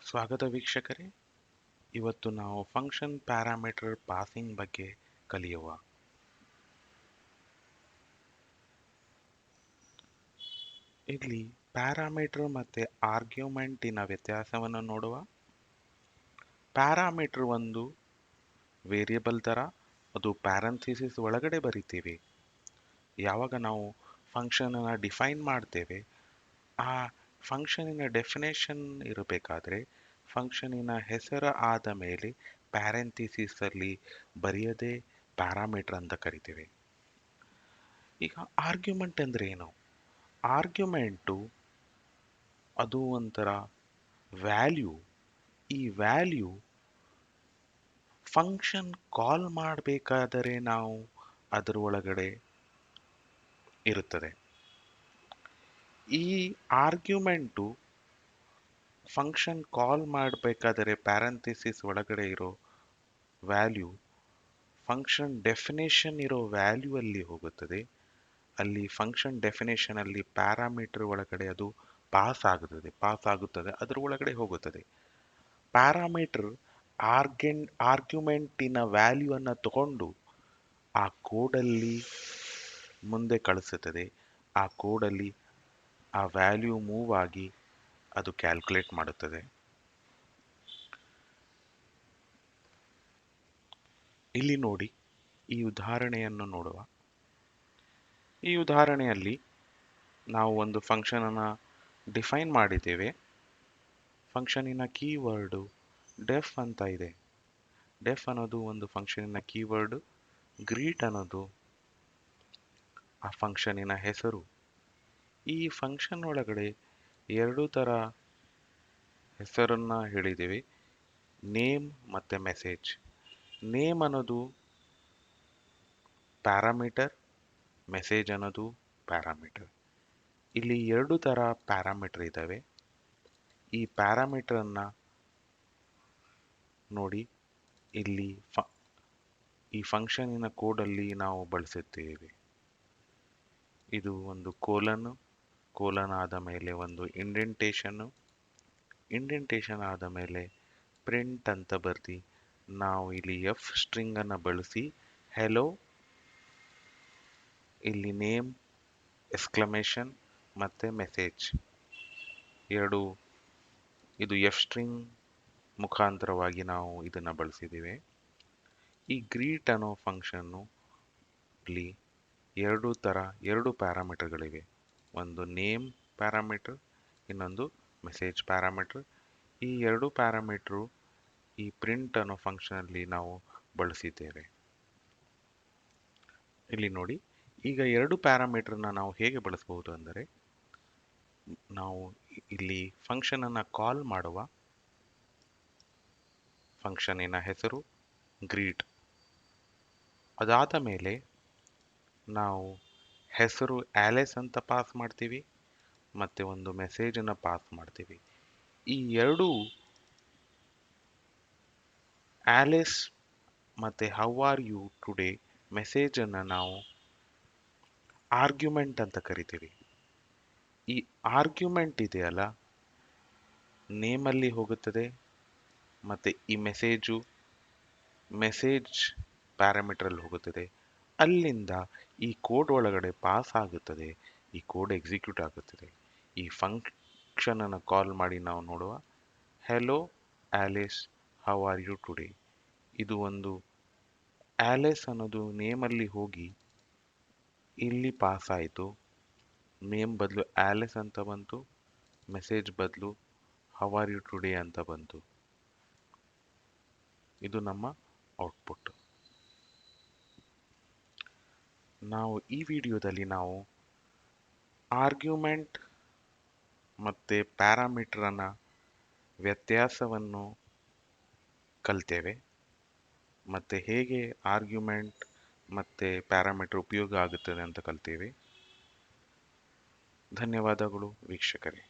ಸ್ವಾಗತ ವೀಕ್ಷಕರೇ. ಇವತ್ತು ನಾವು ಫಂಕ್ಷನ್ ಪ್ಯಾರಾಮೀಟರ್ ಪಾಸಿಂಗ್ ಬಗ್ಗೆ ಕಲಿಯುವ. ಇಲ್ಲಿ ಪ್ಯಾರಾಮೀಟರ್ ಮತ್ತು ಆರ್ಗ್ಯುಮೆಂಟಿನ ವ್ಯತ್ಯಾಸವನ್ನು ನೋಡುವ. ಪ್ಯಾರಾಮೀಟರ್ ಒಂದು ವೇರಿಯಬಲ್ ಥರ, ಅದು ಪ್ಯಾರಂಥಿಸಿಸ್ ಒಳಗಡೆ ಬರಿತೀವಿ. ಯಾವಾಗ ನಾವು ಫಂಕ್ಷನನ್ನು ಡಿಫೈನ್ ಮಾಡ್ತೇವೆ, ಆ ಫಂಕ್ಷನಿನ ಡೆಫಿನೇಷನ್ ಇರಬೇಕಾದ್ರೆ ಫಂಕ್ಷನಿನ ಹೆಸರು ಆದ ಮೇಲೆ ಪ್ಯಾರೆಂಥಿಸಿಸಲ್ಲಿ ಬರೆಯದೆ ಪ್ಯಾರಾಮೀಟರ್ ಅಂತ ಕರಿತೇವೆ. ಈಗ ಆರ್ಗ್ಯುಮೆಂಟ್ ಅಂದರೆ ಏನು? ಆರ್ಗ್ಯುಮೆಂಟು ಅದು ಒಂಥರ ವ್ಯಾಲ್ಯೂ. ಈ ವ್ಯಾಲ್ಯೂ ಫಂಕ್ಷನ್ ಕಾಲ್ ಮಾಡಬೇಕಾದರೆ ನಾವು ಅದರ ಒಳಗಡೆ ಇರುತ್ತದೆ. ಈ ಆರ್ಗ್ಯುಮೆಂಟು ಫಂಕ್ಷನ್ ಕಾಲ್ ಮಾಡಬೇಕಾದರೆ ಪ್ಯಾರಂಥಿಸಿಸ್ ಒಳಗಡೆ ಇರೋ ವ್ಯಾಲ್ಯೂ ಫಂಕ್ಷನ್ ಡೆಫಿನೇಷನ್ ಇರೋ ವ್ಯಾಲ್ಯೂ ಅಲ್ಲಿ ಹೋಗುತ್ತದೆ. ಅಲ್ಲಿ ಫಂಕ್ಷನ್ ಡೆಫಿನೇಷನ್ ಅಲ್ಲಿ ಪ್ಯಾರಾಮೀಟರ್ ಒಳಗಡೆ ಅದು ಪಾಸ್ ಆಗುತ್ತದೆ, ಅದರ ಒಳಗಡೆ ಹೋಗುತ್ತದೆ. ಪ್ಯಾರಾಮೀಟರ್ ಆರ್ಗ್ಯುಮೆಂಟಿನ ವ್ಯಾಲ್ಯೂ ಅನ್ನು ತಗೊಂಡು ಆ ಕೋಡಲ್ಲಿ ಮುಂದೆ ಕಳಿಸುತ್ತದೆ. ಆ ಕೋಡಲ್ಲಿ ಆ ವ್ಯಾಲ್ಯೂ ಮೂವ್ ಆಗಿ ಅದು ಕ್ಯಾಲ್ಕುಲೇಟ್ ಮಾಡುತ್ತದೆ. ಇಲ್ಲಿ ನೋಡಿ, ಈ ಉದಾಹರಣೆಯನ್ನು ನೋಡುವ. ಈ ಉದಾಹರಣೆಯಲ್ಲಿ ನಾವು ಒಂದು ಫಂಕ್ಷನ್ ಅನ್ನು ಡಿಫೈನ್ ಮಾಡಿದ್ದೇವೆ. ಫಂಕ್ಷನಿನ ಕೀವರ್ಡು ಡೆಫ್ ಅಂತ ಇದೆ. ಡೆಫ್ ಅನ್ನೋದು ಒಂದು ಫಂಕ್ಷನಿನ ಕೀವರ್ಡ್. ಗ್ರೀಟ್ ಅನ್ನೋದು ಆ ಫಂಕ್ಷನಿನ ಹೆಸರು. ಈ ಫಂಕ್ಷನ್ ಒಳಗಡೆ ಎರಡು ಥರ ಹೆಸರನ್ನ ಹೇಳಿದ್ದೇವೆ, ನೇಮ್ ಮತ್ತು ಮೆಸೇಜ್. ನೇಮ್ ಅನ್ನೋದು ಪ್ಯಾರಾಮೀಟರ್, ಮೆಸೇಜ್ ಅನ್ನೋದು ಪ್ಯಾರಾಮೀಟರ್. ಇಲ್ಲಿ ಎರಡು ಥರ ಪ್ಯಾರಾಮೀಟರ್ ಇದ್ದಾವೆ. ಈ ಪ್ಯಾರಾಮೀಟರನ್ನು ನೋಡಿ, ಇಲ್ಲಿ ಈ ಫಂಕ್ಷನಿನ ಕೋಡಲ್ಲಿ ನಾವು ಬಳಸುತ್ತೇವೆ. ಇದು ಒಂದು ಕೋಲನ್ ಆದ ಮೇಲೆ ಒಂದು ಇಂಡೆಂಟೇಷನ್ ಆದ ಮೇಲೆ ಪ್ರಿಂಟ್ ಅಂತ ಬರ್ದು ನಾವು ಇಲ್ಲಿ ಎಫ್ ಸ್ಟ್ರಿಂಗ್ ಅನ್ನು ಬಳಸಿ ಹೆಲೋ, ಇಲ್ಲಿ ನೇಮ್, ಎಕ್ಸ್ಕ್ಲಮೇಷನ್ ಮತ್ತು ಮೆಸೇಜ್ ಎರಡು, ಇದು ಎಫ್ ಸ್ಟ್ರಿಂಗ್ ಮುಖಾಂತರವಾಗಿ ನಾವು ಇದನ್ನು ಬಳಸಿದ್ದೀವಿ. ಈ ಗ್ರೀಟ್ ಅನ್ನೋ ಫಂಕ್ಷನ್ನು ಇಲ್ಲಿ ಎರಡು ಪ್ಯಾರಾಮೀಟರ್ಗಳಿವೆ. ಒಂದು ನೇಮ್ ಪ್ಯಾರಾಮೀಟರ್, ಇನ್ನೊಂದು ಮೆಸೇಜ್ ಪ್ಯಾರಾಮೀಟರ್. ಈ ಎರಡು ಪ್ಯಾರಾಮೀಟರು ಈ ಪ್ರಿಂಟ್ ಅನ್ನೋ ಫಂಕ್ಷನಲ್ಲಿ ನಾವು ಬಳಸಿದ್ದೇವೆ. ಇಲ್ಲಿ ನೋಡಿ, ಈಗ ಎರಡು ಪ್ಯಾರಾಮೀಟರ್ನ ನಾವು ಹೇಗೆ ಬಳಸಬಹುದು ಅಂದರೆ, ನಾವು ಇಲ್ಲಿ ಫಂಕ್ಷನ್ ಅನ್ನು ಕಾಲ್ ಮಾಡುವ. ಫಂಕ್ಷನಿನ ಹೆಸರು ಗ್ರೀಟ್. ಅದಾದ ಮೇಲೆ ನಾವು ಹೆಸರು ಆಲೆಸ್ ಅಂತ ಪಾಸ್ ಮಾಡ್ತೀವಿ ಮತ್ತು ಒಂದು ಮೆಸೇಜನ್ನು ಪಾಸ್ ಮಾಡ್ತೀವಿ. ಈ ಎರಡು ಆಲೆಸ್ ಮತ್ತು ಹೌ ಆರ್ ಯು ಟುಡೇ ಮೆಸೇಜನ್ನು ನಾವು ಆರ್ಗ್ಯುಮೆಂಟ್ ಅಂತ ಕರಿತೀವಿ. ಈ ಆರ್ಗ್ಯುಮೆಂಟ್ ಇದೆಯಲ್ಲ, ನೇಮಲ್ಲಿ ಹೋಗುತ್ತದೆ ಮತ್ತು ಈ ಮೆಸೇಜ್ ಪ್ಯಾರಾಮೀಟರಲ್ಲಿ ಹೋಗುತ್ತದೆ. ಅಲ್ಲಿಂದ ಈ ಕೋಡ್ ಒಳಗಡೆ ಪಾಸ್ ಆಗುತ್ತದೆ, ಈ ಕೋಡ್ ಎಕ್ಸಿಕ್ಯೂಟ್ ಆಗುತ್ತದೆ. ಈ ಫಂಕ್ಷನ್ ಅನ್ನು ಕಾಲ್ ಮಾಡಿ ನಾವು ನೋಡುವ, hello Alice, how are you today. ಇದು ಒಂದು ಆಲಿಸ್ ಅನ್ನೋದು ನೇಮಲ್ಲಿ ಹೋಗಿ ಇಲ್ಲಿ ಪಾಸ್ ಆಯಿತು. ನೇಮ್ ಬದಲು ಆಲಿಸ್ ಅಂತ ಬಂತು, ಮೆಸೇಜ್ ಬದಲು ಹೌ ಆರ್ ಯು ಟುಡೇ ಅಂತ ಬಂತು. ಇದು ನಮ್ಮ ಔಟ್ಪುಟ್. ನಾವು ಈ ವಿಡಿಯೋದಲ್ಲಿ ನಾವು ಆರ್ಗ್ಯುಮೆಂಟ್ ಮತ್ತು ಪ್ಯಾರಾಮೀಟರನ್ನ ವ್ಯತ್ಯಾಸವನ್ನು ಕಲಿತೇವೆ ಮತ್ತು ಹೇಗೆ ಆರ್ಗ್ಯುಮೆಂಟ್ ಮತ್ತು ಪ್ಯಾರಾಮೀಟರ್ ಉಪಯೋಗ ಆಗುತ್ತದೆ ಅಂತ ಕಲಿತೇವೆ. ಧನ್ಯವಾದಗಳು ವೀಕ್ಷಕರೇ.